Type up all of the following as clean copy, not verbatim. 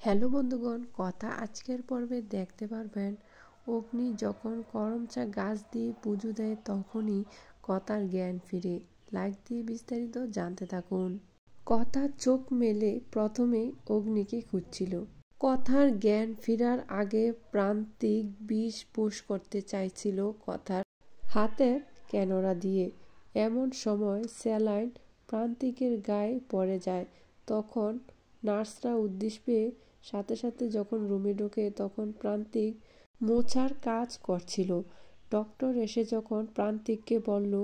Hello বন্ধুগণ, কথা আজকের পর্বে দেখতে পারবেন অগ্নি যখন করমচা গাছ দিয়ে পুজো দেয় তখনই কথার জ্ঞান ফিরে। লাইক দিয়ে বিস্তারিত জানতে থাকুন। কথা চোখ মেলে প্রথমে অগ্নিকে খুঁজছিল। কথার জ্ঞান ফেরার আগে প্রান্তিক বিষ পুশ করতে চাইছিল কথার হাতের ক্যানোরা দিয়ে। এমন সময় স্যালাইন প্রান্তিকের গায়ে পড়ে যায়। তখন নার্সরা উদ্দেশ্য পেয়ে সাথে সাথে যখন রুমে ঢোকে তখন প্রান্তিক মোছার কাজ করছিল। ডক্টর এসে যখন প্রান্তিককে বলল,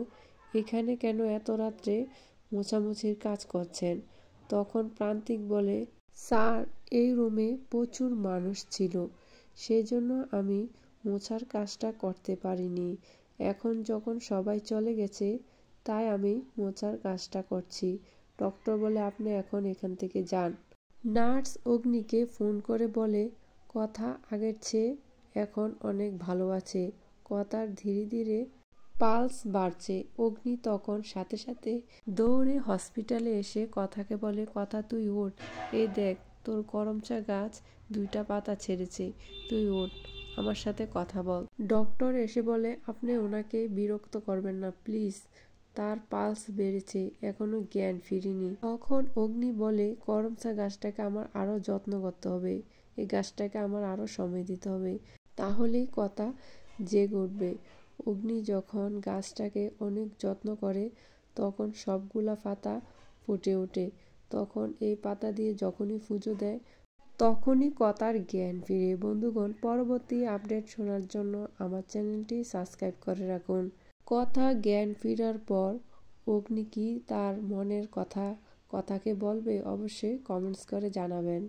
এখানে কেন এত রাত্রে মোছামুছির কাজ করছেন? তখন প্রান্তিক বলে, স্যার, এই রুমে প্রচুর মানুষ ছিল, সেজন্য আমি মোছার কাজটা করতে পারিনি। এখন যখন সবাই চলে গেছে তাই আমি মোছার কাজটা করছি। ডক্টর বলে, আপনি এখন এখান থেকে যান। নার্স অগ্নিকে ফোন করে বলে, কথা আগের চেয়ে এখন অনেক ভালো আছে। কথার ধীরে ধীরে পালস বাড়ছে। অগ্নি তখন সাথে সাথে দৌড়ে হসপিটালে এসে কথাকে বলে, কথা তুই ওঠ, এই দেখ তোর করমচা গাছ 2টা পাতা ছেড়েছে, তুই ওঠ, আমার সাথে কথা বল। ডক্টর এসে বলে, আপনি ওনাকে বিরক্ত করবেন না প্লিজ, তার পালস বেড়েছে, এখনো জ্ঞান ফিরিনি। তখন অগ্নি বলে, করমচা গাছটাকে আমার আরো যত্ন করতে হবে, এই গাছটাকে আমার আরো সময় দিতে হবে, তাহলেই কথা জেগে উঠবে। অগ্নি যখন গাছটাকে অনেক যত্ন করে তখন সবগুলা পাতা ফুটে ওঠে। তখন এই পাতা দিয়ে যখনই পুজো দেয় তখনই কথার জ্ঞান ফিরে। বন্ধুগণ, পরবর্তী আপডেট শোনার জন্য আমার চ্যানেলটি সাবস্ক্রাইব করে রাখুন। কথা জ্ঞান ফেরার পর অগ্নি কি তার মনের কথা কথাকে বলবে? অবশ্যই কমেন্টস করে জানাবেন।